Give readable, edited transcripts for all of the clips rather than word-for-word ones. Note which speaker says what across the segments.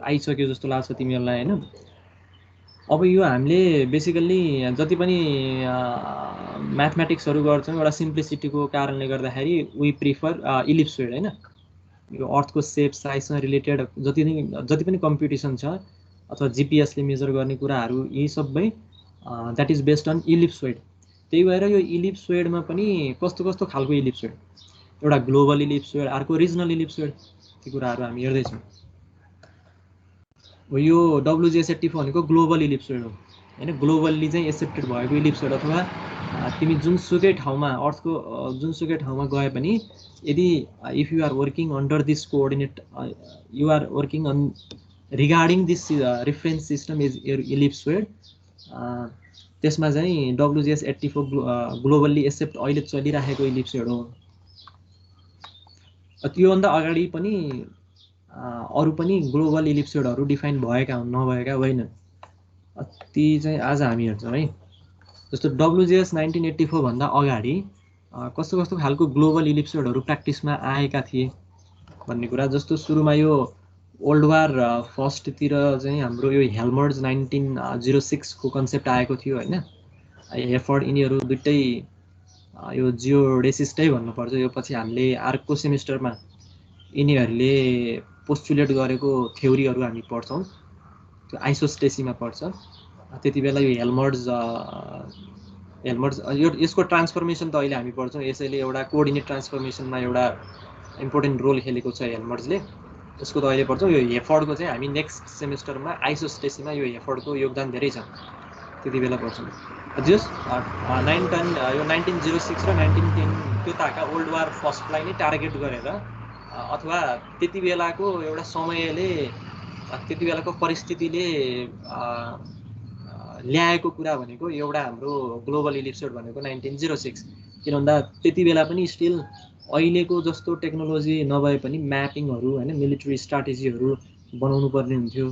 Speaker 1: आइसक्यो जस्तो लाग्छ तिमीहरूलाई हैन। अब यो हामीले बेसिकल्ली जति पनि म्याथमेटिक्सहरू गर्छौँ एउटा सिम्प्लिसिटीको कारणले गर्दाखेरि वी प्रिफर इलिप्सोइड हैन। यो अर्थको सेप साइजसँग रिलेटेड जति पनि कम्पिटिसन छ अथवा जीपीएसले मेजर गर्ने कुराहरू यी सबै that is based on ellipsoid. त्यही भएर यो इलिप्सोइडमा पनि कस्तो कस्तो खालको इलिप्सोइड, एउटा ग्लोबल इलिप्सोइड, अर्को रिजनल इलिप्सोइड, ती कुराहरू हामी हेर्दैछौँ। यो WGS84 भनेको ग्लोबल इलिप्सोइड हो हैन। ग्लोबल्ली चाहिँ एक्सेप्टेड भएको इलिप्सोइड अथवा तिमी जुनसुकै ठाउँमा अर्थको जुनसुकै ठाउँमा गए पनि यदि if you are working under this coordinate you are working on regarding this reference system is ellipsoid, त्यसमा चाहिँ WGS84 ग्लोबल्ली एक्सेप्ट अहिले चलिरहेको इलिप्सोइड हो। त्योभन्दा अगाडि पनि अरू पनि ग्लोबल इलिप्सोइडहरू डिफाइन भएका हुन्, नभएका होइनन्। ती चाहिँ आज हामी हेर्छौँ है। जस्तो WGS 1984 भन्दा अगाडि कस्तो कस्तो खालको ग्लोबल इलिप्सोइडहरू प्र्याक्टिसमा आएका थिए भन्ने कुरा। जस्तो सुरुमा यो वर्ल्ड वार फर्स्टतिर चाहिँ हाम्रो यो हेल्मर्ड्स 1906 को कन्सेप्ट आएको थियो हैन। हेफर्ड यिनीहरू दुइटै यो जियोडेसिस्टै भन्नुपर्छ। यो पछि हामीले अर्को सेमिस्टरमा यिनीहरूले पोस्टुलेट गरेको थ्योरीहरू हामी पढ्छौँ, त्यो आइसोस्टेसीमा पर्छ। त्यति बेला यो हेल्मर्ड्स यसको ट्रान्सफर्मेसन त अहिले हामी पढ्छौँ। यसैले एउटा कोअर्डिनेट ट्रान्सफर्मेसनमा एउटा इम्पोर्टेन्ट रोल खेलेको छ हेल्मर्ड्सले, यसको त अहिले पढ्छौँ। यो हेफर्डको चाहिँ हामी नेक्स्ट सेमिस्टरमा आइसोस्टेसीमा यो हेफर्डको योगदान धेरै छ, त्यति बेला पढ्छौँ। जस यो 1906 र 1910 त्यो ताका वर्ल्ड वार फर्स्टलाई नै टार्गेट गरेर अथवा त्यति बेलाको एउटा समयले त्यति बेलाको परिस्थितिले ल्याएको कुरा भनेको एउटा हाम्रो ग्लोबल इलिप्सोइड भनेको 1906। किन भन्दा त्यति बेला पनि स्टिल अहिलेको जस्तो टेक्नोलोजी नभए पनि म्यापिङहरू हैन, मिलिट्री स्ट्राटेजीहरू बनाउनु पर्ने हुन्थ्यो।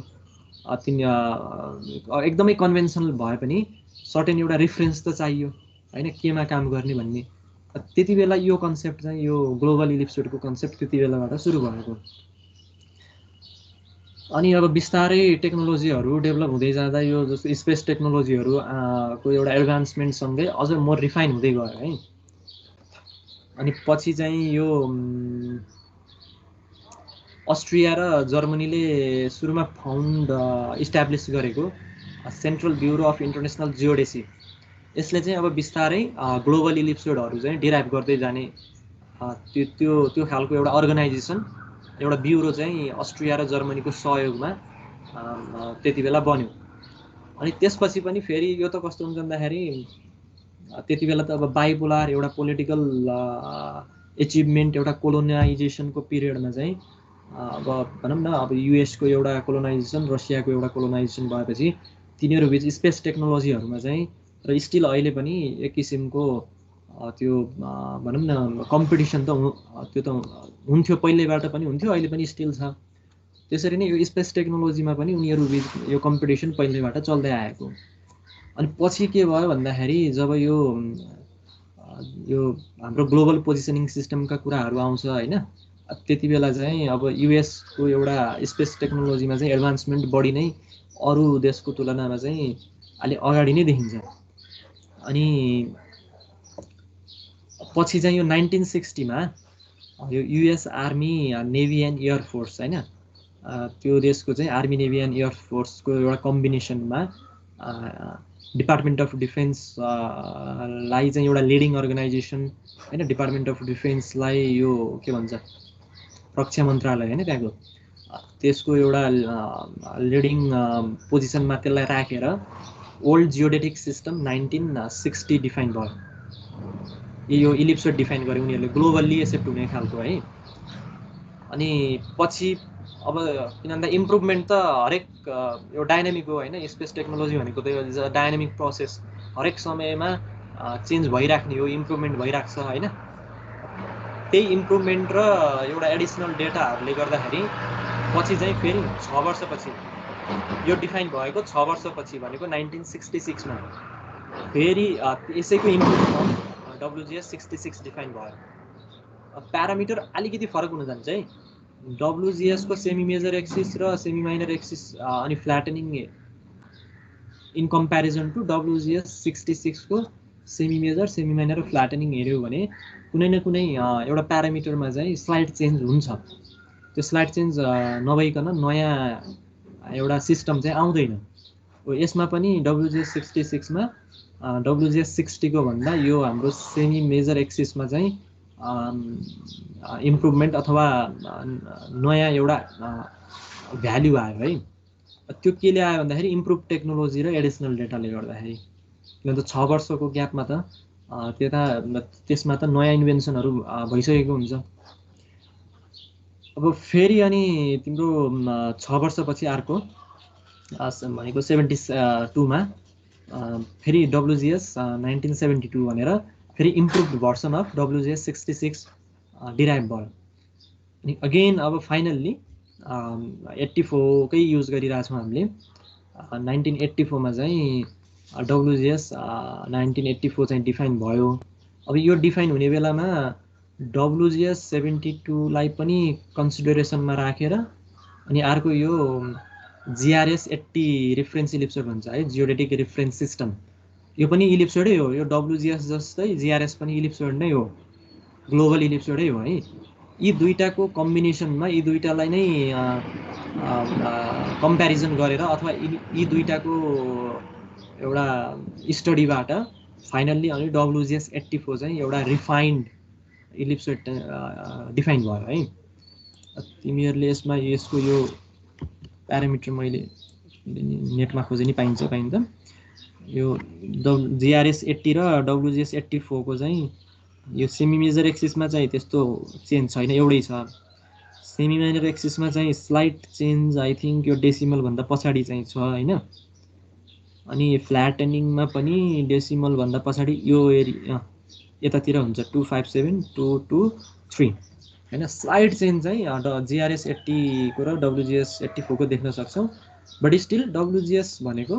Speaker 1: एकदमै कन्भेन्सनल भए पनि सर्टेन एउटा रेफरेन्स त चाहियो हैन, केमा काम गर्ने भन्ने। त्यति बेला यो कन्सेप्ट चाहिँ यो ग्लोबल इलिप्सोइडको कन्सेप्ट त्यति बेलाबाट सुरु भएको। अनि अब बिस्तारै टेक्नोलोजीहरू डेभलप हुँदै जाँदा यो जस्तो स्पेस टेक्नोलोजीहरू को एउटा एडभान्समेन्टसँगै अझ मोर रिफाइन हुँदै गयो है। अनि पछि चाहिँ यो अस्ट्रिया र जर्मनीले सुरुमा इस्टाब्लिस गरेको central bureau of international geodesy, यसले चाहिँ अब बिस्तारै ग्लोबल इलिप्सोइडहरू चाहिँ डिराइभ गर्दै जाने त्यो खालको एउटा अर्गनाइजेसन, एउटा ब्युरो चाहिँ अस्ट्रिया र जर्मनीको सहयोगमा त्यति बेला बन्यो। अनि त्यसपछि पनि फेरि यो त कस्तो हुन्छ भन्दाखेरि त्यति बेला त अब बाइपोलर एउटा पोलिटिकल एचिभमेन्ट, एउटा कोलोनाइजेसनको पिरियडमा चाहिँ अब भनौँ न अब युएसको एउटा कोलोनाइजेसन, रसियाको एउटा कोलोनाइजेसन भएपछि तिनीहरू बिच स्पेस टेक्नोलोजीहरूमा चाहिँ र स्टिल अहिले पनि एक किसिमको त्यो भनौँ न कम्पिटिसन त त्यो त हुन्थ्यो, पहिल्यैबाट पनि हुन्थ्यो, अहिले पनि स्टिल छ। त्यसरी नै यो स्पेस टेक्नोलोजीमा पनि उनीहरू बिच यो कम्पिटिसन पहिल्यैबाट चल्दै आएको। अनि पछि के भयो भन्दाखेरि जब यो हाम्रो ग्लोबल पोजिसनिङ सिस्टमका कुराहरू आउँछ हैन, त्यति बेला चाहिँ अब युएसको एउटा स्पेस टेक्नोलोजीमा चाहिँ एडभान्समेन्ट बढी नै अरू देशको तुलनामा चाहिँ अलि अगाडि नै देखिन्छ। अनि पछि चाहिँ यो 1960 मा यो US army, navy and air force हैन, त्यो देशको चाहिँ आर्मी, नेभी एन्ड एयर फोर्सको एउटा कम्बिनेसनमा डिपार्टमेन्ट अफ डिफेन्सलाई चाहिँ एउटा लिडिङ अर्गनाइजेसन हैन, डिपार्टमेन्ट अफ डिफेन्सलाई यो के भन्छ रक्षा मन्त्रालय हैन, त्यहाँको त्यसको एउटा लिडिङ पोजिसनमा त्यसलाई राखेर वर्ल्ड जियोडेटिक सिस्टम 1960 डिफाइन भयो। यो इलिप्सोइड डिफाइन गरे उनीहरूले, ग्लोबल्ली एक्सेप्ट हुने खालको है। अनि पछि अब किन भन्दा इम्प्रुभमेन्ट त हरेक यो डाइनामिक हो हैन, स्पेस टेक्नोलोजी भनेको त डाइनामिक प्रोसेस, हरेक समयमा चेन्ज भइराख्ने हो, इम्प्रुभमेन्ट भइराख्छ हैन। त्यही इम्प्रुभमेन्ट र एउटा एडिसनल डेटाहरूले गर्दाखेरि पछि चाहिँ फेरि 6 वर्षपछि यो डिफाइन भएको, 6 वर्षपछि भनेको 1966 मा फेरि यसैको इम्प्रुभमेन्ट WGS 66 डिफाइन भयो। प्यारामिटर अलिकति फरक हुन जान्छ है। WGS को सेमी मेजर एक्सिस र सेमी माइनर एक्सिस अनि फ्ल्याटनिङ इन कम्प्यारिजन टु WGS 66 को सेमी मेजर सेमी माइनर र फ्ल्याटनिङ हेऱ्यो भने कुनै न कुनै एउटा प्यारामिटरमा चाहिँ स्लाइड चेन्ज हुन्छ। त्यो स्लाइड चेन्ज नभइकन नयाँ एउटा सिस्टम चाहिँ आउँदैन। यसमा पनि WGS 66 मा WGS 60 को भन्दा यो हाम्रो सेमी मेजर एक्सिसमा चाहिँ इम्प्रुभमेन्ट अथवा नयाँ एउटा भ्याल्यु आयो है। त्यो केले आयो भन्दाखेरि इम्प्रुभ टेक्नोलोजी र एडिसनल डेटाले गर्दाखेरि। किनभने 6 वर्षको ग्यापमा त त्यसमा त नयाँ इन्भेन्सनहरू भइसकेको हुन्छ। अब फेरि अनि तिम्रो 6 वर्षपछि अर्को भनेको 72 मा फेरि WGS 1972 भनेर फेरि improved version of WGS 66 derive भयो। अनि अगेन अब फाइनल्ली 84 कै युज गरिरहेछौँ हामीले। 1984 मा चाहिँ WGS 1984 चाहिँ डिफाइन भयो। अब यो डिफाइन हुने बेलामा WGS 72 लाई पनि कन्सिडरेसनमा राखेर अनि अर्को यो GRS 80 रेफरेन्स इलिप्सोड भन्छ है, जियोडेटिक रेफरेन्स सिस्टम। यो पनि इलिप्सोडै हो। यो WGS जस्तै GRS पनि इलिप्सोड नै हो, ग्लोबल इलिप्सोडै हो है। यी दुईटाको कम्बिनेसनमा यी दुईटालाई नै कम्प्यारिजन गरेर अथवा यी दुईटाको एउटा स्टडीबाट फाइनल्ली अनि WGS 84 चाहिँ एउटा रिफाइन्ड इलिप्सोड डिफाइन भयो है। तिमीहरूले यसमा यसको यो प्यारामिटर मैले नेटमा खोजे नि पाइन्छ। यो GRS 80 र WGS 84 को चाहिँ यो सेमी मेजर एक्सिसमा चाहिँ त्यस्तो चेन्ज छैन, एउटै छ। सेमी माइनर एक्सिसमा चाहिँ स्लाइट चेन्ज आई थिङ्क यो डेसिमल भन्दा पछाडि चाहिँ छ हैन। अनि फ्ल्याटनिङमा पनि डेसिमल भन्दा पछाडि यो एरिया यतातिर हुन्छ 257 223 हैन। स्लाइड चेन्ज चाहिँ GRS 80 को र WGS 84 को देख्न सक्छौँ। बट स्टिल WGS भनेको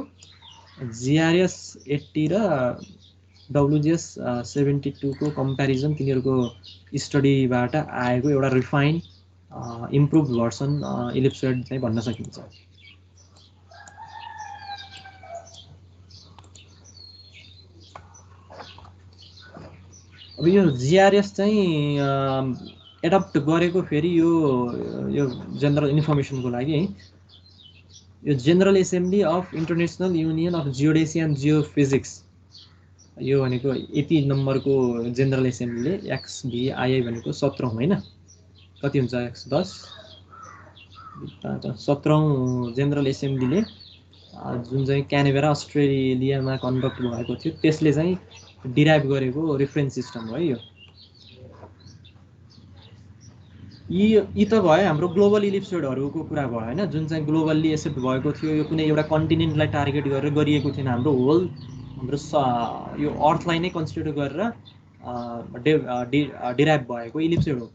Speaker 1: GRS 80 र WGS 72 को कम्प्यारिजन तिनीहरूको स्टडीबाट आएको एउटा रिफाइन इम्प्रुभ भर्सन इलिप्सोड चाहिँ भन्न सकिन्छ। अब यो GRS चाहिँ एडप्ट गरेको फेरि यो जनरल इन्फर्मेसनको लागि है। यो general assembly of international union of geodesy and geophysics, यो भनेको यति नम्बरको जनरल एसेम्ब्लीले XBII भनेको 17औं हैन, कति हुन्छ x 10 17औं जनरल एसेम्ब्लीले जुन चाहिँ क्यानबेरा अस्ट्रेलियामा कन्डक्ट भएको थियो त्यसले चाहिँ डिराइभ गरेको रेफरेन्स सिस्टम हो यो। यी त भयो हाम्रो ग्लोबल इलिप्सोडहरूको कुरा भयो हैन, जुन चाहिँ ग्लोबल्ली एक्सेप्ट भएको थियो। यो कुनै एउटा कन्टिनेन्टलाई टार्गेट गरेर गरिएको थिएन, हाम्रो होल हाम्रो यो अर्थलाई नै कन्सिडर गरेर डिराइभ भएको इलिप्सोड हो।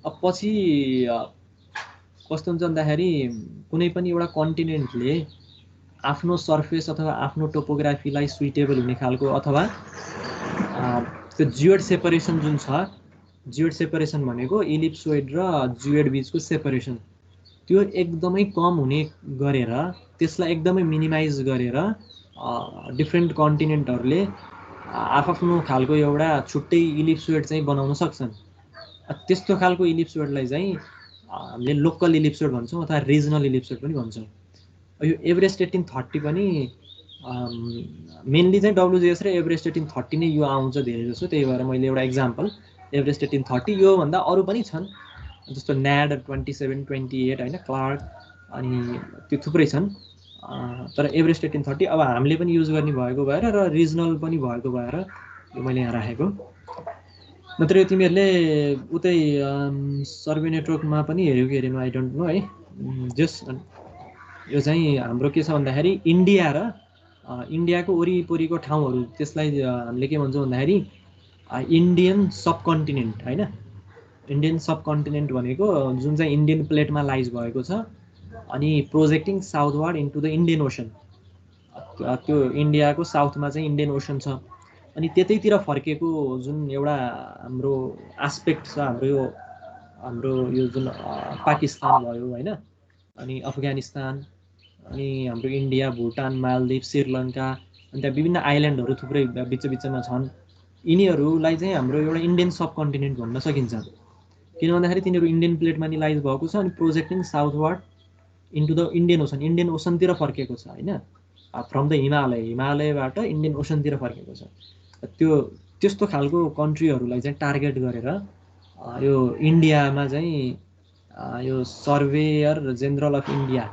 Speaker 1: अब पछि कस्तो हुन्छ भन्दाखेरि कुनै पनि एउटा कन्टिनेन्टले आफ्नो सर्फेस अथवा आफ्नो टोपोग्राफीलाई सुइटेबल हुने खालको अथवा त्यो जियोड सेपरेसन जुन छ, जियोड सेपरेसन भनेको इलिप्सोइड र जियोड बीचको सेपरेसन, त्यो एकदमै कम हुने गरेर त्यसलाई एकदमै मिनिमाइज गरेर डिफ्रेन्ट कन्टिनेन्टहरूले आफ्नो खालको एउटा छुट्टै इलिप्सोइड चाहिँ बनाउन सक्छन्। त्यस्तो खालको इलिप्सोइडलाई चाहिँ हामीले लोकल इलिप्सोइड भन्छौँ अथवा रिजनल इलिप्सोइड पनि भन्छौँ। यो एभरेस्ट 1830 पनि मेनली चाहिँ WGS र एभरेस्ट 1830 नै यो आउँछ धेरै जसो। त्यही भएर मैले एउटा एक्जाम्पल एभरेस्ट 1830, यो भन्दा अरू पनि छन् जस्तो NAD 27 28 हैन, क्लार्क अनि त्यो थुप्रै छन्। तर एभरेस्ट 1830 अब हामीले पनि युज गर्ने भएको भएर र रिजनल पनि भएको भएर यो मैले यहाँ राखेको। नत्र यो तिमीहरूले उतै सर्वे नेटवर्कमा पनि हेऱ्यो कि हेरेन आई डोन्ट नो है। जस्ट यो चाहिँ हाम्रो के छ भन्दाखेरि इन्डिया र इन्डियाको वरिपरिको ठाउँहरू, त्यसलाई हामीले के भन्छौँ भन्दाखेरि इन्डियन सब कन्टिनेन्ट हैन। इन्डियन सब कन्टिनेन्ट भनेको जुन चाहिँ इन्डियन प्लेटमा लाइज भएको छ अनि projecting southward into the Indian Ocean. त्यो इन्डियाको साउथमा चाहिँ इन्डियन ओसन छ अनि त्यतैतिर फर्केको जुन एउटा हाम्रो एस्पेक्ट छ, हाम्रो यो हाम्रो यो जुन पाकिस्तान भयो हैन, अनि अफगानिस्तान, अनि हाम्रो इन्डिया, भुटान, मालदिभ, श्रीलङ्का, अनि त्यहाँ विभिन्न आइल्यान्डहरू थुप्रै बिचमा छन्। यिनीहरूलाई चाहिँ हाम्रो एउटा इन्डियन सब कन्टिनेन्ट भन्न सकिन्छ। किन भन्दाखेरि तिनीहरू इन्डियन प्लेटमा नि लाइज भएको छ अनि projecting southward into the Indian ओसनतिर फर्केको छ हैन, फ्रम द हिमालयबाट इन्डियन ओसनतिर फर्केको छ। त्यो त्यस्तो खालको कन्ट्रीहरूलाई चाहिँ टार्गेट गरेर यो इन्डियामा चाहिँ यो surveyor general of India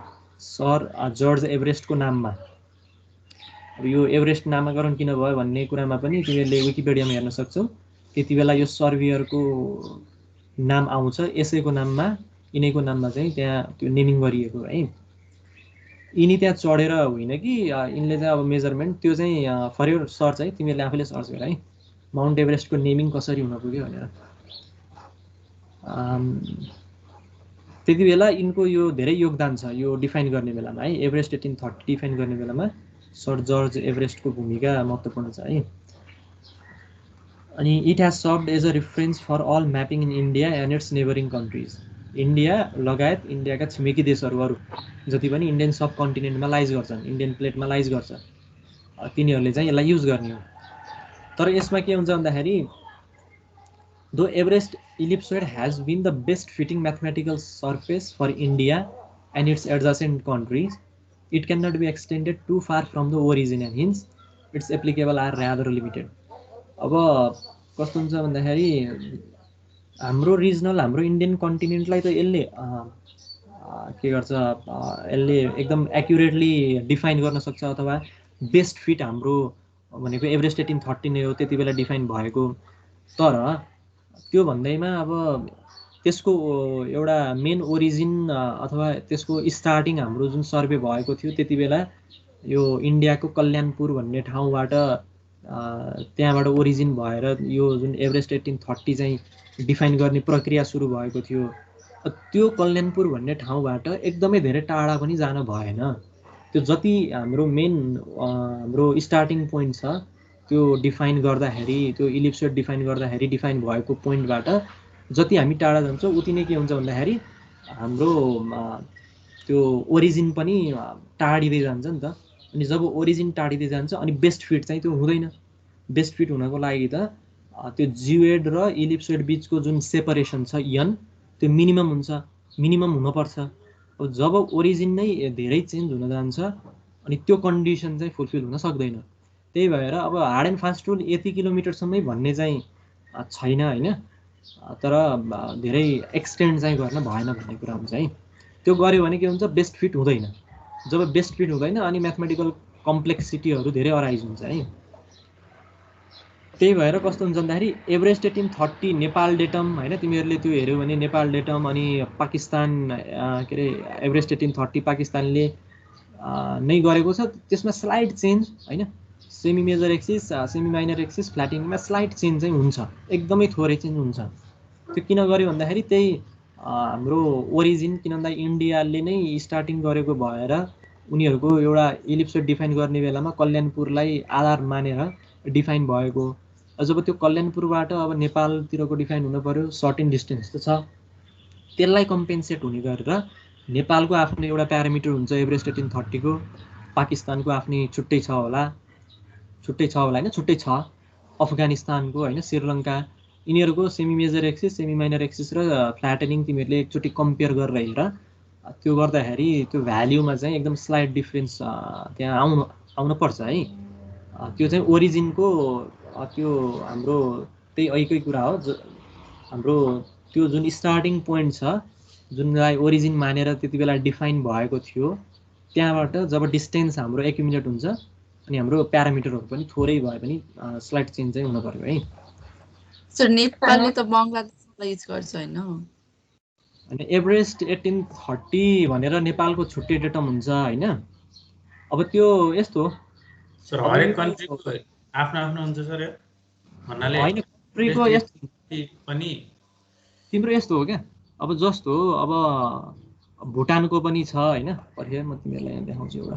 Speaker 1: sir George एभरेस्टको नाममा, अब यो एभरेस्ट नामाकरण किन भयो भन्ने कुरामा पनि तिमीहरूले विकिपिडियामा हेर्न सक्छौ। त्यति बेला यो सर्वेयरको नाम आउँछ, यसैको नाममा यिनैको नाममा चाहिँ त्यहाँ त्यो नेमिङ गरिएको है। यिनी त्यहाँ चढेर होइन कि यिनले चाहिँ अब मेजरमेन्ट त्यो चाहिँ फर योर सर्च है, तिमीहरूले आफैले सर्च गर है, माउन्ट एभरेस्टको नेमिङ कसरी हुन पुग्यो भनेर। त्यति बेला यिनको यो धेरै योगदान छ यो डिफाइन गर्ने बेलामा है, एभरेस्ट 1830 डिफाइन गर्ने बेलामा सर जर्ज एभरेस्टको भूमिका महत्त्वपूर्ण छ है। अनि it has served as a reference for all mapping in India and its neighbouring countries. India लगायत इन्डियाका छिमेकी देशहरू अरू जति पनि इन्डियन सब कन्टिनेन्टमा लाइज गर्छन्, इन्डियन प्लेटमा लाइज गर्छ, तिनीहरूले चाहिँ यसलाई युज गर्ने हो। तर यसमा के हुन्छ भन्दाखेरि though Everest ellipsoid has been the best fitting mathematical surface for India and its adjacent countries, it can not be extended too far from the origin and hence its applicable are rather limited. अब कस्तो हुन्छ भन्दाखेरि हाम्रो regional हाम्रो Indian कन्टिनेन्टलाई त यसले के गर्छ, यसले एकदम एक्युरेटली डिफाइन गर्न सक्छ, अथवा बेस्ट फिट हाम्रो भनेको एभरेस्ट 1830 नै हो त्यति बेला डिफाइन भएको। तर त्यो भन्दैमा अब त्यसको एउटा मेन ओरिजिन अथवा त्यसको स्टार्टिङ हाम्रो जुन सर्वे भएको थियो त्यति बेला यो इन्डियाको कल्याणपुर भन्ने ठाउँबाट त्यहाँबाट ओरिजिन भएर यो जुन एभरेस्ट 1830 चाहिँ डिफाइन गर्ने प्रक्रिया सुरु भएको थियो। त्यो कल्याणपुर भन्ने ठाउँबाट एकदमै धेरै टाढा पनि जान भएन। त्यो जति हाम्रो मेन हाम्रो स्टार्टिङ पोइन्ट छ त्यो डिफाइन गर्दाखेरि, त्यो इलिप्सोइड डिफाइन गर्दाखेरि डिफाइन भएको पोइन्टबाट जति हामी टाढा जान्छौँ उति नै के हुन्छ भन्दाखेरि हाम्रो त्यो ओरिजिन पनि टाढिँदै जान्छ नि त। अनि जब ओरिजिन टाढिँदै जान्छ अनि बेस्ट फिट चाहिँ त्यो हुँदैन। बेस्ट फिट हुनको लागि त त्यो जियोइड र इलिप्सोइड बिचको जुन सेपरेसन छ यन त्यो मिनिमम हुन्छ, मिनिमम हुनुपर्छ। अब जब ओरिजिन नै धेरै चेन्ज हुन जान्छ अनि त्यो कन्डिसन चाहिँ फुलफिल हुन सक्दैन। त्यही भएर अब हार्ड एन्ड फास्ट रुल यति किलोमिटरसम्मै भन्ने चाहिँ छैन हैन, तर धेरै एक्सटेन्ड चाहिँ गर्न भएन भन्ने कुरा हुन्छ है। त्यो गर्यो भने के हुन्छ, बेस्ट फिट हुँदैन। जब बेस्ट फिट हुँदैन अनि म्याथमेटिकल कम्प्लेक्सिटीहरू धेरै अराइज हुन्छ है। त्यही भएर कस्तो हुन्छ भन्दाखेरि एभरेस्ट 1830 नेपाल डेटम हैन, तिमीहरूले त्यो हेऱ्यौ भने नेपाल डेटम अनि पाकिस्तान के अरे एभरेस्ट 1830 पाकिस्तानले नै गरेको छ। त्यसमा स्लाइड चेन्ज हैन, semi major axis semi minor axis फ्ल्याटिङमा स्लाइड चेन्ज चाहिँ हुन्छ, एकदमै थोरै चेन्ज हुन्छ। त्यो किन गर्यो भन्दाखेरि त्यही हाम्रो ओरिजिन, किन भन्दा इन्डियाले नै स्टार्टिङ गरेको भएर उनीहरूको एउटा इलिप्सोइड डिफाइन गर्ने बेलामा कल्याणपुरलाई आधार मानेर डिफाइन भएको। जब त्यो कल्याणपुरबाट अब नेपालतिरको डिफाइन हुनु पर्यो, सर्टेन डिस्टेन्स त छ, त्यसलाई कम्पेन्सेट हुने गरेर नेपालको आफ्नो एउटा प्यारामिटर हुन्छ एभरेस्ट 1830 को, पाकिस्तानको आफ्नै छुट्टै छ होला हैन, छुट्टै छ अफगानिस्तानको हैन, श्रीलङ्का, यिनीहरूको semi major axis semi minor axis र फ्ल्याटनिङ तिमीहरूले एकचोटि कम्पेयर गरेर हेर। त्यो गर्दाखेरि त्यो भ्याल्युमा चाहिँ एकदम स्लाइड डिफरेन्स त्यहाँ आउन पर्छ है। त्यो चाहिँ ओरिजिनको त्यो हाम्रो त्यही ऐकै कुरा हो, हाम्रो त्यो जुन स्टार्टिङ पोइन्ट छ जुनलाई ओरिजिन मानेर त्यति बेला डिफाइन भएको थियो, त्यहाँबाट जब डिस्टेन्स हाम्रो एक्युमुलेट हुन्छ अनि हाम्रो प्यारामिटरहरू पनि थोरै भए पनि स्लाइड चेन्ज चाहिँ हुन पर्यो है।
Speaker 2: सर नेपालले त बङ्गलादेशलाई युज गर्छ हैन?
Speaker 1: अनि एभरेस्ट 1830 भनेर नेपालको छुट्टै डेटम हुन्छ हैन। अब त्यो यस्तो
Speaker 3: सर हरेक कन्ट्रीको आफ्नो आफ्नो हुन्छ सर भन्नाले
Speaker 1: हैन, कन्ट्रीको यस्तो
Speaker 3: पनि
Speaker 1: तिम्रो यस्तो हो क्या। अब जस्तो अब भुटानको पनि छ हैन, पर्खे म तिमीहरूलाई यहाँ देखाउँछु एउटा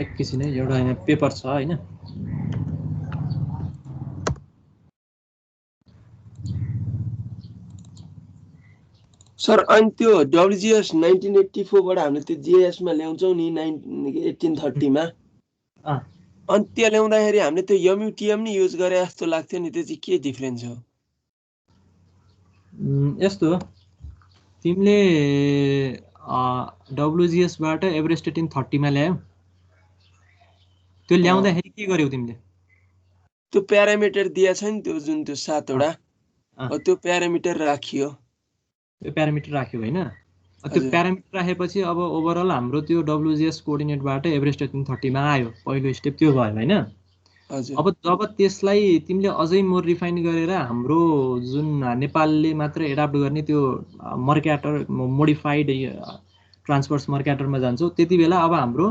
Speaker 1: एकैछिन है, एउटा यहाँ पेपर छ हैन।
Speaker 4: सर अनि त्यो WGS 1984 बाट हामीले त्यो JS मा ल्याउँछौं नि 1830 मा
Speaker 1: अँ
Speaker 4: अनि त्यो ल्याउँदाखेरि हामीले त्यो MUTM नि युज गरे जस्तो लाग्थ्यो नि त्यो चाहिँ के डिफरेन्स हो
Speaker 1: यस्तो हो तिमीले WGS बाट एभरेस्ट 1830 मा ल्यायौ त्यो ल्याउँदाखेरि के गर्यौ तिमीले
Speaker 4: त्यो प्यारामिटर दिया छ नि त्यो जुन त्यो 7 वटा त्यो प्यारामिटर राखियो
Speaker 1: त्यो प्यारामिटर राख्यो हैन त्यो प्यारामिटर राखेपछि अब ओभरअल हाम्रो त्यो WGS कोअर्डिनेटबाट एभरेस्ट 1830 मा आयो पहिलो स्टेप त्यो भयो हैन अब जब त्यसलाई तिमीले अझै मोर रिफाइन गरेर हाम्रो जुन नेपालले मात्र एडाप्ट गर्ने त्यो मर्क्याटर मोडिफाइड ट्रान्सफर्स मर्क्याटरमा जान्छौ त्यति बेला अब हाम्रो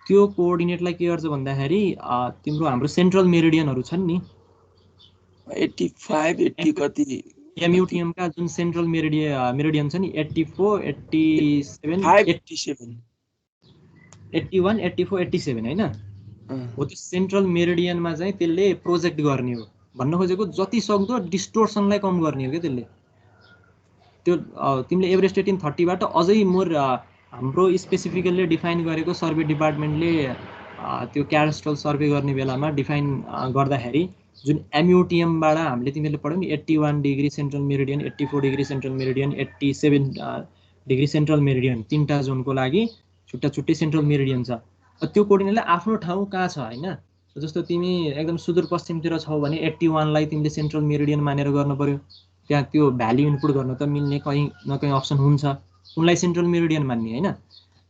Speaker 1: त्यो कोअर्डिनेटलाई के गर्छ भन्दाखेरि तिम्रो हाम्रो सेन्ट्रल मेरिडियनहरु छन् नि
Speaker 4: 85 80 कति
Speaker 1: MUTM का जुन सेन्ट्रल मेरिडियन छ नि 84 87
Speaker 4: 87
Speaker 1: 81 84 87 हैन हो त्यो सेन्ट्रल मेरिडियनमा चाहिँ त्यसले प्रोजेक्ट गर्ने हो भन्न खोजेको जति सक्दो डिस्टोर्सनलाई कम गर्ने हो के त्यसले त्यो तिमीले एभरेस्ट 1830 बाट अझै मोर हाम्रो स्पेसिफिकली डिफाइन गरेको सर्वे डिपार्टमेन्टले त्यो क्याडस्ट्रल सर्वे गर्ने बेलामा डिफाइन गर्दाखेरि जुन MUTM बाट हामीले तिमीले पढ्यौ नि 81 degree central meridian 84 degree central meridian 87 degree central meridian तीनटा जोनको लागि छुट्टा छुट्टै सेन्ट्रल मेरिडियन छ त्यो कोअर्डिनेटले आफ्नो ठाउँ कहाँ छ हैन जस्तो तिमी एकदम सुदूरपश्चिमतिर छौ भने 81 लाई तिमीले सेन्ट्रल मेरिडियन मानेर गर्न पर्यो त्यहाँ त्यो भ्यालु इनपुट गर्न त मिल्ने कहीं न कहीं अप्सन हुन्छ उनलाई सेन्ट्रल मेरिडियन मान्ने हैन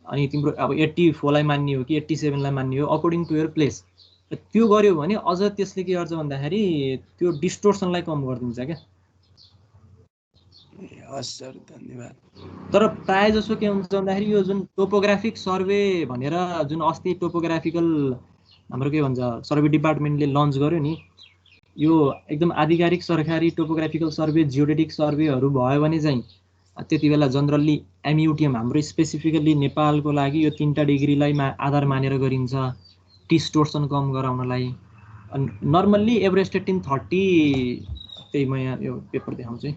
Speaker 1: अनि तिम्रो अब 84 लाई मान्ने हो कि 87 लाई मान्ने हो अकॉर्डिङ टु योर प्लेस त्यो गर्यो भने अझ त्यसले के गर्छ भन्दाखेरि त्यो डिस्टोर्सनलाई कम गरिदिन्छ के
Speaker 4: हस् सर धन्यवाद
Speaker 1: तर प्राय जसो के हुन्छ भन्दाखेरि यो जुन टोपोग्राफिक सर्वे भनेर जुन अस्ति टोपोग्राफिकल हाम्रो के भन्छ सर्वे डिपार्टमेन्टले लन्च गर्यो नि यो एकदम आधिकारिक सरकारी टोपोग्राफिकल सर्वे जियोडेटिक सर्वेहरु भयो भने चाहिँ त्यति बेला जनरली MUTM हाम्रो स्पेसिफिकली नेपालको लागि यो 3टा डिग्रीलाई आधार मानेर गरिन्छ डिस्टोर्सन कम गराउनलाई नर्मल्ली एभरेस्ट 1830 त्यही म यहाँ यो पेपर देखाउँछु है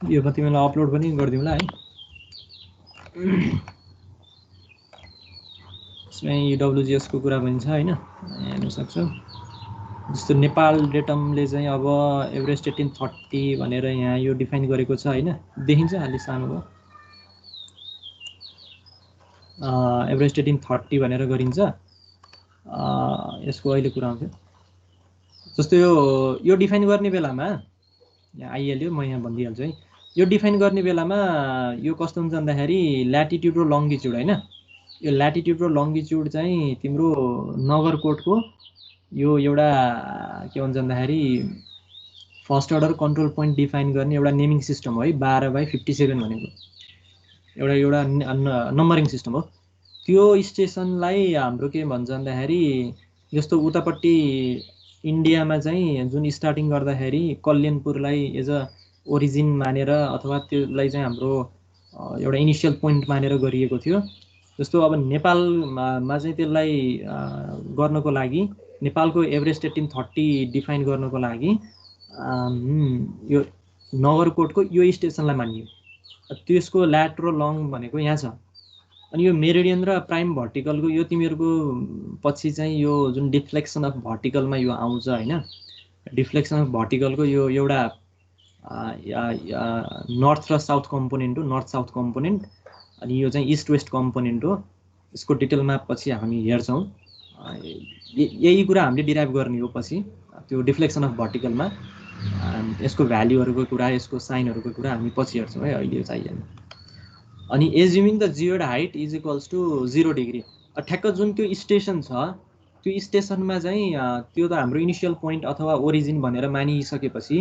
Speaker 1: यो म तिमीलाई अपलोड पनि गर्दिउँला है यसमा WGS को कुरा पनि छ हैन हेर्न सक्छौ जस्तो नेपाल डेटमले चाहिँ अब एभरेस्ट 1830 भनेर यहाँ यो डिफाइन गरेको छ हैन देखिन्छ अलि सानो हो एभरेस्ट 1830 भनेर गरिन्छ यसको अहिले कुरा आउँछ जस्तो यो डिफाइन गर्ने बेलामा यहाँ आइहाल्यो म यहाँ भनिदिहाल्छु है यो डिफाइन गर्ने बेलामा यो कस्तो हुन्छ भन्दाखेरि ल्याटिट्युड र लंगिट्युड हैन यो ल्याटिट्युड र लंगिट्युड चाहिँ तिम्रो नगरकोटको यो एउटा के भन्छ भन्दाखेरि first order control point define गर्ने एउटा नेमिङ सिस्टम हो है 12/57 भनेको एउटा नम्बरिङ सिस्टम हो त्यो स्टेसनलाई हाम्रो के भन्छ भन्दाखेरि जस्तो उतापट्टि इन्डियामा चाहिँ जुन स्टार्टिङ गर्दाखेरि कल्याणपुरलाई एज अ ओरिजिन मानेर अथवा त्यसलाई चाहिँ हाम्रो एउटा इनिशियल पोइन्ट मानेर गरिएको थियो जस्तो अब नेपालमा चाहिँ त्यसलाई गर्नको लागि नेपालको एभरेस्ट 1830 डिफाइन गर्नको लागि यो नगरकोटको यो स्टेसनलाई मानियो त्यसको ल्याट र लङ भनेको यहाँ छ अनि यो मेरिडियन र प्राइम भर्टिकलको यो तिमीहरुको पछि चाहिँ यो जुन डिफ्लेक्सन अफ भर्टिकलमा यो आउँछ हैन डिफ्लेक्सन अफ भर्टिकलको यो एउटा नर्थ र साउथ कम्पोनेन्ट हो नर्थ साउथ कम्पोनेन्ट अनि यो चाहिँ इस्ट वेस्ट कम्पोनेन्ट हो यसको डिटेलमा पछि हामी हेर्छौँ। यही कुरा हामीले डिराइभ गर्ने हो पछि त्यो डिफ्लेक्सन अफ भर्टिकलमा यसको भ्याल्युहरूको कुरा यसको साइनहरूको कुरा हामी पछि हेर्छौँ है, अहिले चाहिएन। अनि assuming the geoid height is equals to 0 degree, ठ्याक्क जुन त्यो स्टेसन छ त्यो स्टेसनमा चाहिँ त्यो त हाम्रो इनिसियल पोइन्ट अथवा ओरिजिन भनेर मानिसकेपछि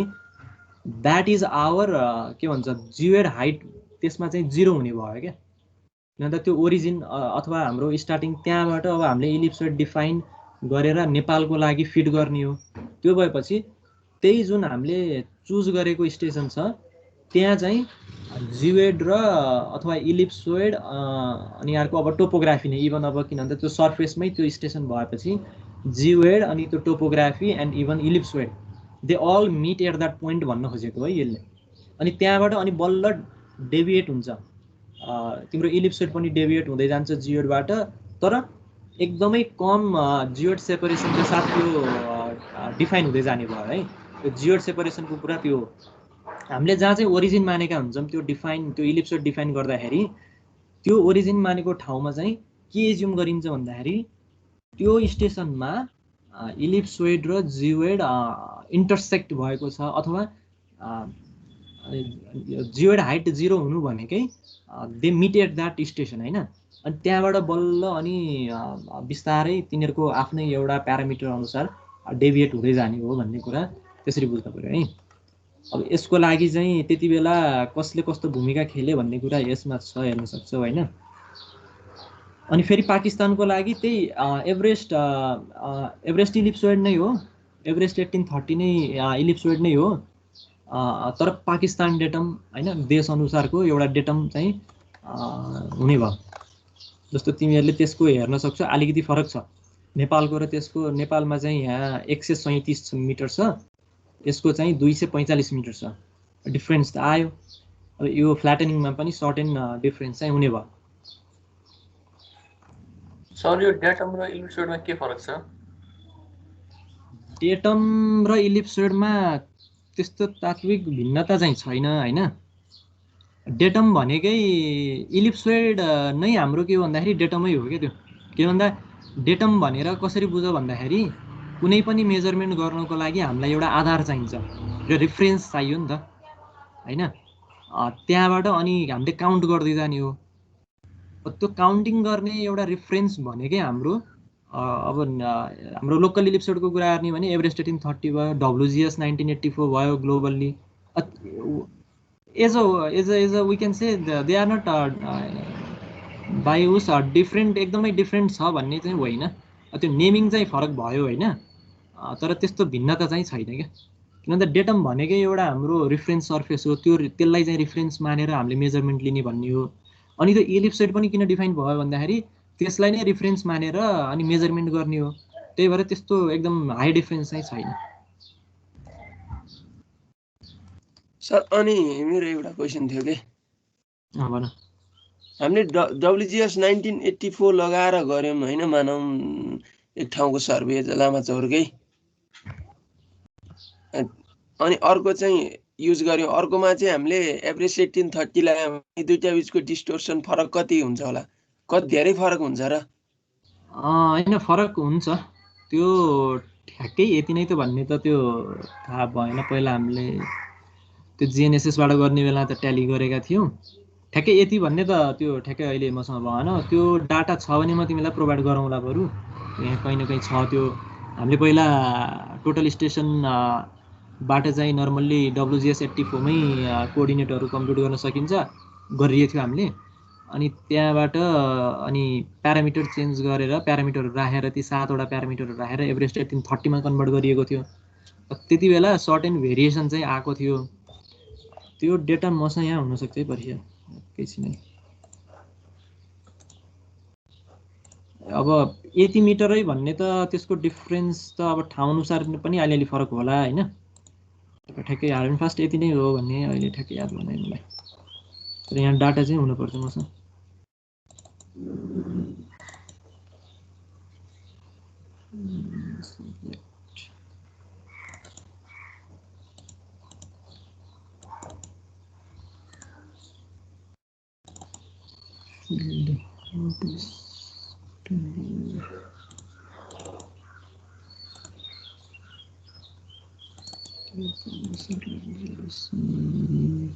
Speaker 1: द्याट इज आवर के भन्छ जियोड हाइट त्यसमा चाहिँ 0 हुने भयो क्या। किन त त्यो ओरिजिन अथवा हाम्रो स्टार्टिङ त्यहाँबाट अब हामीले इलिप्सोइड डिफाइन गरेर नेपालको लागि फिट गर्ने हो। त्यो भएपछि त्यही जुन हामीले चुज गरेको स्टेसन छ त्यहाँ चाहिँ जियोड र अथवा इलिप्सोइड अनि अर्को अब टोपोग्राफी नै इभन अब किन भन्दा त्यो सर्फेसमै त्यो स्टेसन भएपछि जियोड अनि त्यो topography and even ellipsoid they all meet at that point भन्न खोजेको है यसले। अनि त्यहाँबाट अनि बल्ल डेभिएट हुन्छ, तिम्रो इलिप्सोइड पनि डेभिएट हुँदै जान्छ जियोडबाट, तर एकदमै कम जियोड सेपरेसनको साथ त्यो डिफाइन हुँदै जाने भयो है। त्यो जियोड सेपरेसनको कुरा त्यो हामीले जहाँ चाहिँ ओरिजिन मानेका हुन्छौँ त्यो डिफाइन त्यो इलिप्सोइड डिफाइन गर्दाखेरि त्यो ओरिजिन मानेको ठाउँमा चाहिँ के एज्युम गरिन्छ भन्दाखेरि त्यो स्टेसनमा इलिप्सोइड र जियोड इन्टरसेक्ट भएको छ अथवा जियोड हाइट 0 हुनु भनेकै they meet at that station होइन। अनि त्यहाँबाट बल्ल अनि बिस्तारै तिनीहरूको आफ्नै एउटा प्यारामिटर अनुसार डेभिएट हुँदै जाने हो भन्ने कुरा त्यसरी बुझ्नु पऱ्यो है। अब यसको लागि चाहिँ त्यति बेला कसले कस्तो भूमिका खेल्यो भन्ने कुरा यसमा छ, हेर्न सक्छौ होइन। अनि फेरि पाकिस्तानको लागि त्यही एभरेस्ट इलिप्सोइड नै हो, एभरेस्ट 1830 नै इलिप्सोइड नै हो, तर पाकिस्तान डेटम होइन देश अनुसारको एउटा डेटम चाहिँ हुने भयो। जस्तो तिमीहरूले त्यसको हेर्न सक्छौ अलिकति फरक छ नेपालको र त्यसको। नेपालमा चाहिँ यहाँ 137 मिटर छ, यसको चाहिँ 245 मिटर छ, डिफ्रेन्स त आयो। अब यो फ्ल्याटनिङमा पनि सर्टेन डिफ्रेन्स चाहिँ हुने भयो।
Speaker 5: सर यो डेटम र इलिप्सोइडमा के फरक छ?
Speaker 1: डेटम र इलिप्सोइडमा त्यस्तो तात्विक भिन्नता चाहिँ छैन होइन। डेटम भनेकै इलिप्सोइड नै हाम्रो के भन्दाखेरि डेटमै हो क्या। त्यो के भन्दा डेटम भनेर कसरी बुझ भन्दाखेरि कुनै पनि मेजरमेन्ट गर्नको लागि हामीलाई एउटा आधार चाहिन्छ र रिफरेन्स चाहियो नि त होइन। त्यहाँबाट अनि हामीले काउन्ट गर्दै जाने हो। त्यो काउन्टिङ गर्ने एउटा रिफरेन्स भनेकै हाम्रो अब हाम्रो लोकल इलिप्सोइडको कुरा गर्ने भने एभरेस्ट 1830 भयो, WGS 1984 भयो globally. As a we can say they are not by us different एकदमै डिफ्रेन्ट छ भन्ने चाहिँ होइन, त्यो नेमिङ चाहिँ फरक भयो होइन, तर त्यस्तो भिन्नता चाहिँ छैन क्या। किन भन्दा डेटम भनेकै एउटा हाम्रो रिफरेन्स सर्फेस हो, त्यो त्यसलाई चाहिँ रिफरेन्स मानेर हामीले मेजरमेन्ट लिने भन्ने हो। अनि त्यो इलिप्सोइड पनि किन डिफाइन भयो भन्दाखेरि त्यसलाई नै रिफरेन्स मानेर अनि मेजरमेन्ट गर्ने हो, त्यही भएर त्यस्तो एकदम हाई डिफरेन्स चाहिँ छैन।
Speaker 4: सर अनि मेरो एउटा क्वेसन थियो कि
Speaker 1: भन।
Speaker 4: हामीले WGS 1984 लगाएर गऱ्यौँ होइन, मानौँ एक ठाउँको सर्वे लामाचौरकै, अनि अर्को चाहिँ युज गर्यौँ, अर्कोमा चाहिँ हामीले एभरेस्ट 1830 लगायौँ भने दुईटा बिचको डिस्टोर्सन फरक कति हुन्छ होला? कति धेरै फरक हुन्छ र?
Speaker 1: होइन फरक हुन्छ, त्यो ठ्याक्कै यति नै त भन्ने त त्यो थाहा भएन। पहिला हामीले त्यो GNSS-बाट गर्ने बेला त ट्याली गरेका थियौँ, ठ्याक्कै यति भन्ने त त्यो ठ्याक्कै अहिले मसँग भएन। त्यो डाटा छ भने म तिमीलाई प्रोभाइड गरौँला बरु, यहाँ कहीँ न कहीँ छ त्यो। हामीले पहिला टोटल स्टेसन बाट चाहिँ नर्मल्ली WGS 84 मै कोअर्डिनेटहरू कम्प्युट गर्न सकिन्छ गरिएको थियो हामीले। अनि त्यहाँबाट अनि प्यारामिटर चेन्ज गरेर प्यारामिटरहरू राखेर ती 7वटा प्यारामिटरहरू राखेर एभरेस्ट 1830 मा कन्भर्ट गरिएको थियो। त्यति बेला सर्टेन भेरिएसन चाहिँ आएको थियो। त्यो डेटा मसँग यहाँ हुनसक्छ है पछि, केही छैन। अब यति मिटरै भन्ने त त्यसको डिफ्रेन्स त अब ठाउँ अनुसार पनि अलिअलि फरक होला होइन। ठ्याक्कै हार्ड एन्ड फास्ट यति नै हो भन्ने अहिले ठ्याक्कै याद भएन मलाई, तर यहाँ डाटा चाहिँ हुनुपर्छ मसँग।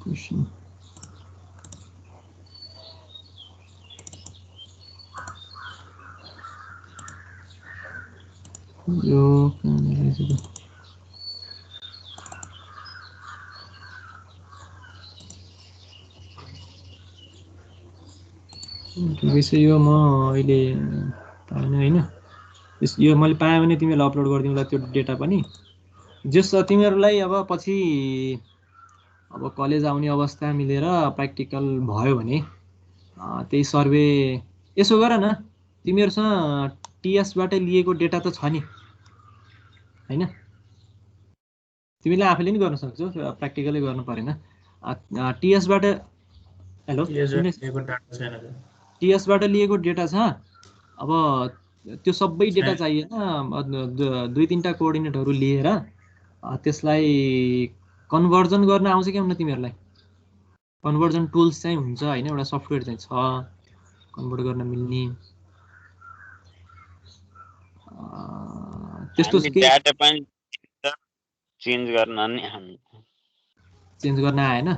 Speaker 1: question. यो यो म अहिले पाएन हैन यो मैले पाएँ भने तिमीलाई अपलोड गरिदिउँला त्यो डेटा पनि जस तिमीहरूलाई अब पछि अब कलेज आउने अवस्था मिलेर प्र्याक्टिकल भयो भने त्यही सर्वे यसो गर न तिमीहरूसँग टीएस बाट लिएको डेटा त छ नि हैन तिमीले आफैले नि गर्न सक्छौ प्र्याक्टिकली गर्नु परेन टीएस बाट हेलो टीएस बाट लिएको डेटा छ अब त्यो सबै डेटा चाहिएन दुई तीनटा कोअर्डिनेटहरु लिएर त्यसलाई कन्भर्जन गर्न आउँछ के हुन्न तिमीहरुलाई कन्भर्जन टुल्स चाहिँ हुन्छ हैन एउटा सफ्टवेयर चाहिँ छ कन्भर्ट गर्न मिल्ने त्यस्तो
Speaker 6: डाटा पनि चेन्ज गर्न नि हामी
Speaker 1: चेन्ज गर्न आएन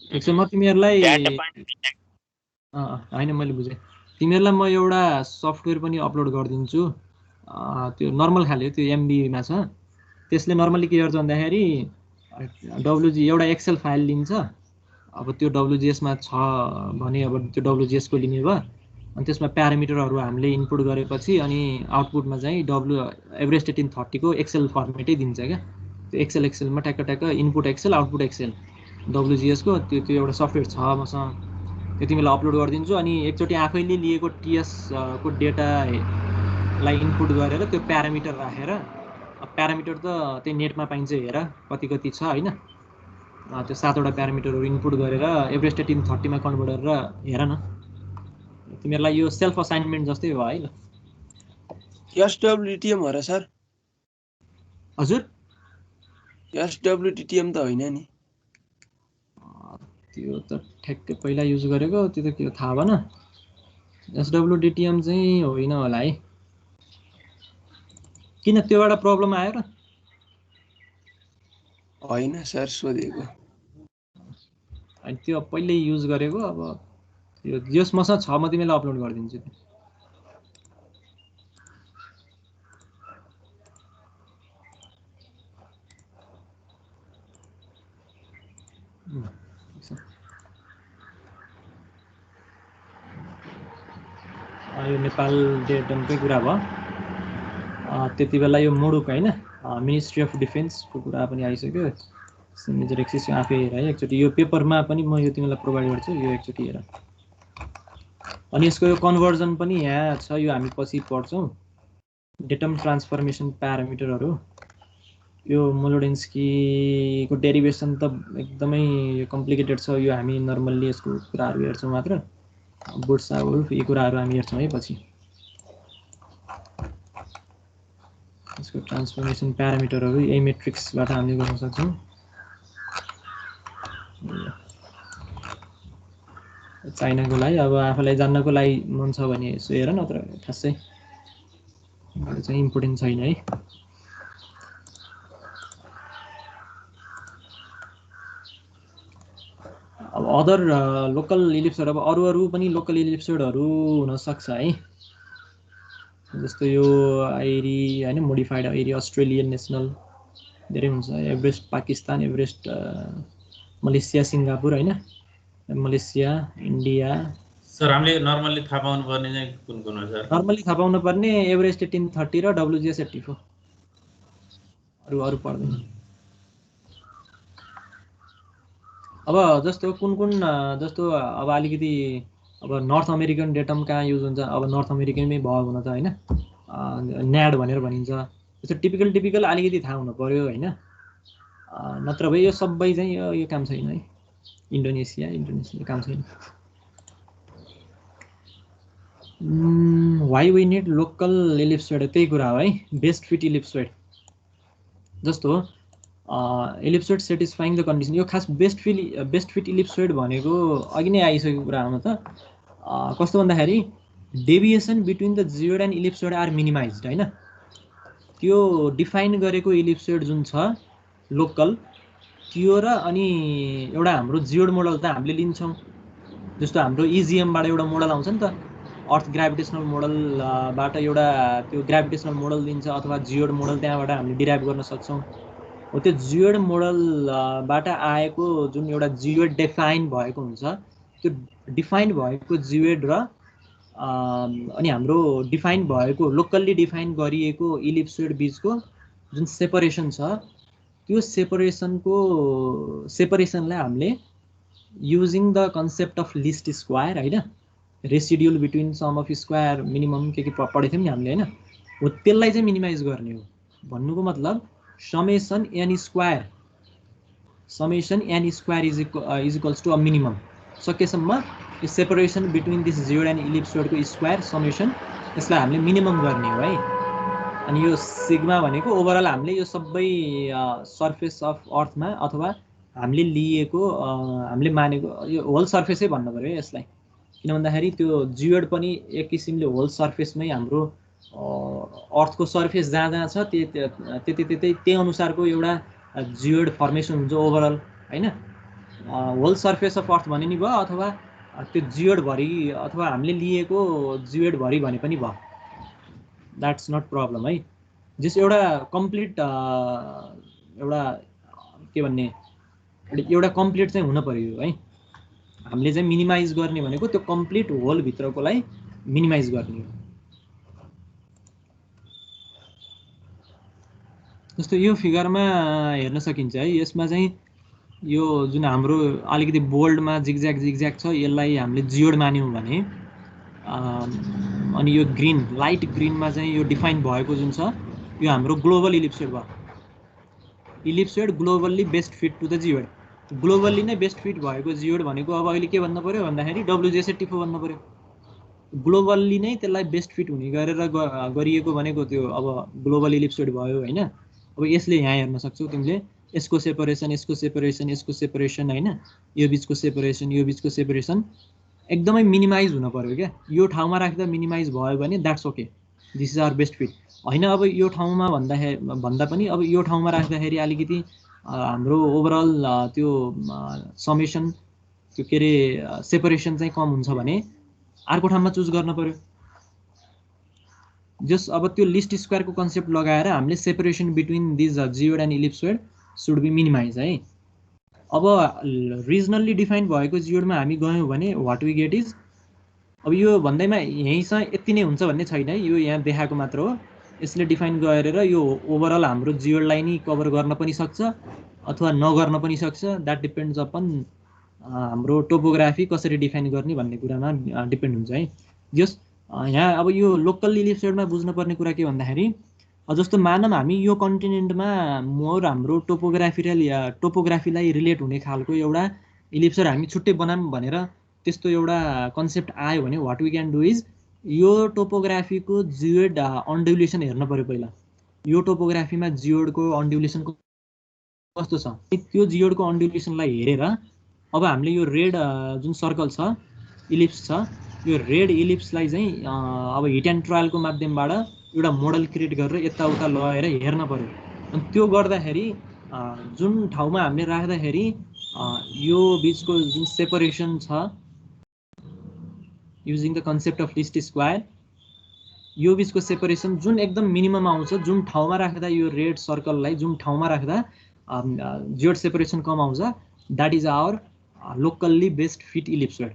Speaker 1: एकछिन म तिमीहरुलाई हैन मैले बुझे तिमीहरुलाई म एउटा सफ्टवेयर पनि अपलोड गर्दिन्छु त्यो नर्मल खाले त्यो एमबी मा छ त्यसले नर्मली के गर्छ भन्दाखेरि डब्ल्युजी एउटा एक्सेल फाइल लिन्छ अब त्यो डब्ल्युजीएस मा छ भने अब त्यो डब्ल्युजीएस को लिने भयो अनि त्यसमा प्यारामिटरहरु हामीले इनपुट गरेपछि अनि आउटपुटमा चाहिँ एभरेज 1830 को एक्सेल फर्मेटै दिन्छ के त्यो एक्सेल मा टक्क इनपुट एक्सेल आउटपुट एक्सेल डब्ल्युजीएस को त्यो एउटा सफ्टवेयर छ मसँग त्यो तिमीलाई अपलोड गरिदिन्छु अनि एकचोटी आफैले लिएको टीएस को डेटा लाई इनपुट गरेर त्यो प्यारामिटर राखेर प्यारामिटर त त्यही नेटमा पाइन्छ हेर कति छ हैन त्यो 7 वटा प्यारामिटरहरु इनपुट गरेर एभरेज 1830 मा कन्भर्ट गरेर हेर न तिमीहरुलाई यो सेल्फ असाइनमेन्ट जस्तै हो है ल
Speaker 4: एसडब्ल्युटीएम हो र सर
Speaker 1: हजुर
Speaker 4: एसडब्ल्युटीएम त होइन नि
Speaker 1: त्यो त ठ्याक्कै पहिला युज गरेको त्यो त के थाहा भएन एसडब्ल्युटीएम चाहिँ होइन होला है किन त्यो एउटा प्रब्लम आयो र
Speaker 4: होइन सर सोधेको
Speaker 1: अनि त्यो पहिले युज गरेको अब यो जस मसँग छ म तिमीलाई अपलोड गरिदिन्छु यो नेपाल डेटमकै कुरा भयो त्यति बेला यो मुडुक हैन मिनिस्ट्री अफ डिफेन्स को कुरा पनि आइसक्यो मेजर एक्सिस आफै हेर है एकचोटी यो पेपरमा पनि म यो तिमीलाई प्रोवाइड गर्छु यो एकचोटी हेर अनि यसको यो कन्भर्जन पनि यहाँ छ यो हामी पछि पढ्छौं डेटम ट्रान्सफर्मेसन प्यारामिटरहरु यो मोलोडेन्स्की को डेरिभेसन त एकदमै कम्प्लिकेटेड छ यो हामी नर्मल्ली यसको कुराहरु हेर्छौं मात्र बुट्सा वुल्फ यी कुराहरु हामी हेर्छौं है पछि यसको ट्रान्सफर्मेसन प्यारामिटरहरु यही मेट्रिक्सबाट हामीले गर्न सक्छौं चाइनाको लागि अब आफूलाई जान्नको लागि मन छ भने यसो हेर नत्र खासै यो चाहिँ इम्पोर्टेन्ट छैन है अब अदर लोकल इलिप्सहरु अब अरु पनि लोकल इलिप्सहरु हुन सक्छ है जस्तो यो आइरी हैन मोडिफाइड आइरी अस्ट्रेलियन नेशनल धेरै हुन्छ Everest Pakistan Everest Malaysia Singapore हैन मलेसिया इन्डिया
Speaker 3: सर हामीले नर्मली थाहा पाउनु पर्ने चाहिँ कुन हो सर
Speaker 1: नर्मली थाहा पाउनु पर्ने एभरेज 1830 र डब्ल्युजीएस 84 अरु पर्दैन अब जस्तो कुन जस्तो अब अलिकति अब नर्थ अमेरिकन डेटम कहाँ युज हुन्छ अब नर्थ अमेरिकनमै भयो हुन त हैन न्याड भनेर भनिन्छ त्यस्तो टिपिकल अलिकति थाहा हुनु पर्यो हैन नत्र भए यो सबै चाहिँ यो काम छैन है इन्डोनेसिया काम छैन why we need local ellipsoid त्यही कुरा हो है बेस्ट फिट इलिप्सोइड जस्तो इलिप्सोइड सेटिस्फाइङ द कन्डिसन यो खास बेस्ट फिट इलिप्सोइड भनेको अघि नै आइसकेको कुरा हो त कस्तो भन्दाखेरि deviation between the geoid and ellipsoid are minimized हैन। त्यो डिफाइन गरेको इलिप्सोइड जुन छ लोकल त्यो र अनि एउटा हाम्रो जियोड मोडल त हामीले लिन्छौँ, जस्तो हाम्रो इजिएमबाट एउटा मोडल आउँछ नि त, अर्थ ग्राभिटेसनल मोडलबाट एउटा त्यो ग्राभिटेसनल मोडल दिन्छ अथवा जियोड मोडल त्यहाँबाट हामीले डिराइभ गर्न सक्छौँ। हो त्यो जियोड मोडलबाट आएको जुन एउटा जियोड डिफाइन भएको हुन्छ, त्यो डिफाइन भएको जियोड र अनि हाम्रो डिफाइन भएको लोकल्ली डिफाइन गरिएको इलिप्सोइड बिचको जुन सेपरेसन छ, त्यो सेपरेसनलाई हामीले using the concept of least square हैन, residual between sum of square minimum के पढेको थियौँ नि हामीले हैन, हो त्यसलाई चाहिँ मिनिमाइज गर्ने हो। भन्नुको मतलब summation n square is equals to a minimum. सकेसम्म यो separation between this geoid and इलिप्सोइडको स्क्वायर समेसन यसलाई हामीले मिनिमम गर्ने हो है। अनि यो सिग्मा भनेको ओभरअल हामीले यो सबै सर्फेस अफ अर्थमा अथवा हामीले लिएको हामीले मानेको यो होल सर्फेसै भन्नु पर्यो है यसलाई, किन भन्दाखेरि त्यो जियोड पनि एक किसिमले होल सर्फेसमै हाम्रो अर्थको सर्फेस जहाँ जहाँ छ त्यही अनुसारको एउटा जियोड फर्मेसन हुन्छ ओभरअल हैन। होल सर्फेस अफ अर्थ भने नि भयो अथवा त्यो जियोडभरि अथवा हामीले लिएको जियोडभरि भने पनि भयो, द्याट्स नट प्रब्लम है। जस एउटा कम्प्लिट एउटा के भन्ने एउटा कम्प्लिट चाहिँ हुन पर्यो है। हामीले चाहिँ मिनिमाइज गर्ने भनेको त्यो कम्प्लिट होल भित्रकोलाई मिनिमाइज गर्ने हो। जस्तो यो फिगरमा हेर्न सकिन्छ है, यसमा चाहिँ यो जुन हाम्रो अलिकति बोल्डमा जिगज्याग छ यसलाई हामीले जियोड मान्यौँ भने, अनि यो ग्रीन लाइट ग्रीनमा चाहिँ यो डिफाइन भएको जुन छ यो हाम्रो ग्लोबल इलिप्सोइड भयो। Ellipsoid globally best fit to the geoid, globally नै बेस्ट फिट भएको जियोड भनेको अब अहिले के भन्नु पर्यो भन्दाखेरि WGS टिफो भन्नु पर्यो। ग्लोबल्ली नै त्यसलाई बेस्ट फिट हुने गरेर गरिएको भनेको त्यो अब ग्लोबल इलिप्सोइड भयो हैन। अब यसले यहाँ हेर्न सक्छौ तिमीले यसको सेपरेसन हैन, यो बिचको सेपरेसन एकदमै मिनिमाइज हुन पर्यो क्या। यो ठाउँमा राख्दा मिनिमाइज भयो भने that's okay, this is our best fit हैन। अब यो ठाउँमा भन्दा पनि अब यो ठाउँमा राख्दाखेरि अलिकति हाम्रो ओभरअल त्यो समेसन त्यो के अरे सेपरेसन चाहिँ कम हुन्छ भने अर्को ठाउँमा चुज गर्न पर्यो। जस अब त्यो लिस्ट स्क्वायरको कन्सेप्ट लगाएर हामीले separation between this geoid and ellipsoid should be minimize है। अब रिजनल्ली डिफाइन भएको जियोडमा हामी गयौँ भने व्हाट वी गेट इज, अब यो भन्दैमा यहीँसँग यति नै हुन्छ भन्ने छैन है, यो यहाँ देखाएको मात्र हो। यसले डिफाइन गरेर यो ओभरअल हाम्रो जियोडलाई नि कभर गर्न पनि सक्छ अथवा नगर्न पनि सक्छ, द्याट डिपेन्ड्स अपन हाम्रो टोपोग्राफी कसरी डिफाइन गर्ने भन्ने कुरामा डिपेन्ड हुन्छ है। जस यहाँ अब यो लोकल इलिप्सोइडमा बुझ्नुपर्ने कुरा के भन्दाखेरि, जस्तो मानौँ हामी यो कन्टिनेन्टमा मोर हाम्रो टोपोग्राफीलाई रिलेट हुने खालको एउटा इलिप्सोइड हामी छुट्टै बनाऊँ भनेर त्यस्तो एउटा कन्सेप्ट आयो भने what we can do is यो टोपोग्राफीको जियोड अन्ड्युलेसन हेर्न पर्यो पहिला। यो टोपोग्राफीमा जियोडको अन्ड्युलेसन कस्तो छ, त्यो जियोडको अन्ड्युलेसनलाई हेरेर अब हामीले यो रेड जुन सर्कल छ इलिप्स छ, यो रेड इलिप्सलाई चाहिँ अब हिट एन्ड ट्रायलको माध्यमबाट एउटा मोडल क्रिएट गरेर यताउता लगेर हेर्न पर्यो। अनि त्यो गर्दाखेरि जुन ठाउँमा हामीले राख्दाखेरि यो बिचको जुन सेपरेसन छ using the concept of least square, यो बिचको सेपरेसन जुन एकदम मिनिमम आउँछ, जुन ठाउँमा राख्दा यो रेड सर्कललाई जुन ठाउँमा राख्दा जियोड सेपरेसन कम आउँछ, that is our locally best fit ellipsoid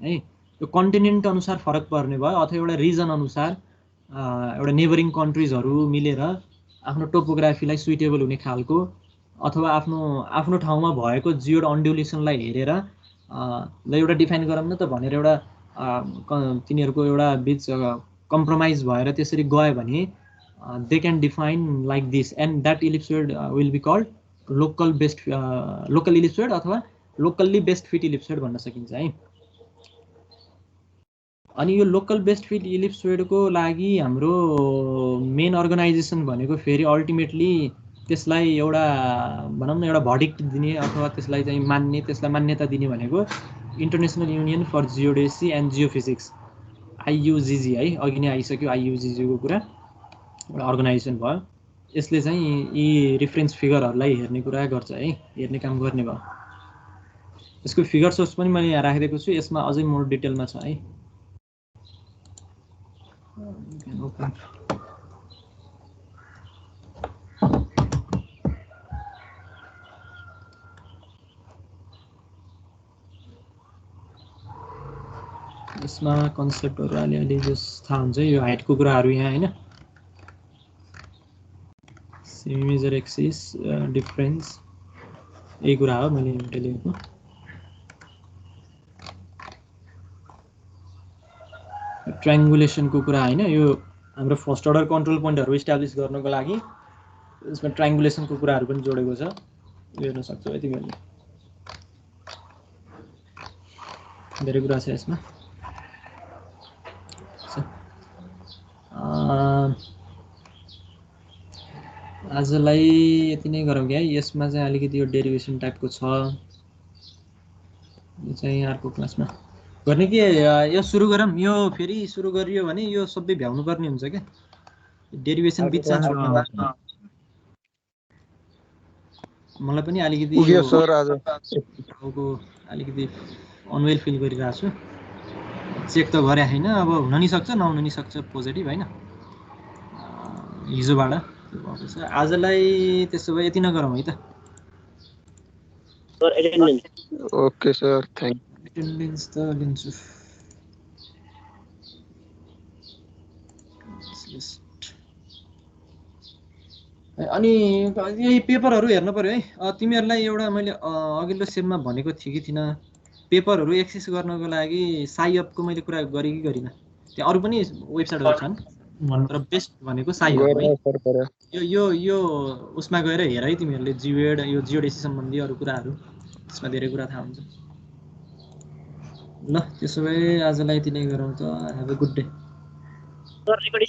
Speaker 1: है। यो कन्टिनेन्ट अनुसार फरक पर्ने भयो अथवा एउटा रिजन अनुसार एउटा नेबरिङ कन्ट्रिजहरू मिलेर आफ्नो टोपोग्राफीलाई सुइटेबल हुने खालको अथवा आफ्नो ठाउँमा भएको जियोड अन्ड्युलेसनलाई हेरेर ल एउटा डिफाइन गरौँ न त भनेर एउटा तिनीहरूको एउटा बिच कम्प्रोमाइज भएर त्यसरी गयो भने they can define like this and that ellipsoid will be called local ellipsoid अथवा लोकल्ली बेस्ट फिट इलिप्सोइड भन्न सकिन्छ है। अनि यो लोकल बेस्ट फिट इलिप्सोइडको लागि हाम्रो मेन अर्गनाइजेसन भनेको फेरि अल्टिमेटली त्यसलाई एउटा भनौँ न एउटा भर्डिक्ट दिने अथवा त्यसलाई चाहिँ त्यसलाई मान्यता दिने भनेको international union for geodesy and geophysics IUGG है, अघि नै आइसक्यो आइयुजिजी को कुरा, एउटा अर्गनाइजेसन भयो। यसले चाहिँ यी रेफरेन्स फिगरहरूलाई हेर्ने कुरा गर्छ है, हेर्ने काम गर्ने भयो। यसको फिगर सोर्स पनि मैले यहाँ राखिदिएको छु, यसमा अझै मोर डिटेलमा छ है। यसमा कन्सेप्टहरु अलिअलि जस थाहा हुन्छ, यो हाइटको कुराहरु यहाँ हैन, सेमी मेजर एक्सिस डिफरेन्स यही कुरा हो मैले एउटा लेखेको। ट्रायंगुलेसनको कुरा हैन, यो हाम्रो फर्स्ट अर्डर कन्ट्रोल पोइन्टहरु इस्टाब्लिश गर्नको लागि यसमा ट्रायंगुलेसनको कुराहरु पनि जोडेको छ, हेर्न सक्छौ है तिमीहरुले। धेरै कुरा छ यसमा। आजलाई यति नै गरौँ क्या, यसमा चाहिँ अलिकति यो डेरिभेसन टाइपको छ, यो चाहिँ अर्को क्लासमा गर्ने कि यो सुरु गरौँ। यो फेरि सुरु गरियो भने यो सबै भ्याउनु पर्ने हुन्छ क्या, डेरिभेसन बिच चान्स मलाई पनि अलिकति यो
Speaker 7: सर आज
Speaker 1: अलिकति अनवेल फिल गरिरहेको छु। चेक त गरे हैन, अब हुन नि सक्छ नहुन नि सक्छ पोजिटिभ हैन, हिजोबाट त्यो भएको छ। आजलाई त्यसो भए यति नगरौँ है त
Speaker 7: sir. Attendance okay sir, thank you.
Speaker 1: Attendance त लिन्छु। अनि यही पेपरहरु हेर्नु पर्यो है। तिमीहरुलाई एउटा मैले अघिल्लो सेममा भनेको थिएँ कि थिइनँ, पेपरहरु एक्सेस गर्नको लागि साइअपको मैले कुरा गरेँ कि गरिनँ? त्यहाँ अरु पनि वेबसाइटहरु छन्, तर बेस्ट भनेको साइअप है। यो उसमा गएर हेर है तिमीहरुले, जियोड यो जियोडेसी सम्बन्धी अरु कुराहरु, त्यसमा धेरै कुरा थाहा हुन्छ। ल त्यसो भए आजलाई यति नै गरौँ त। Have a good day.
Speaker 7: Sir recording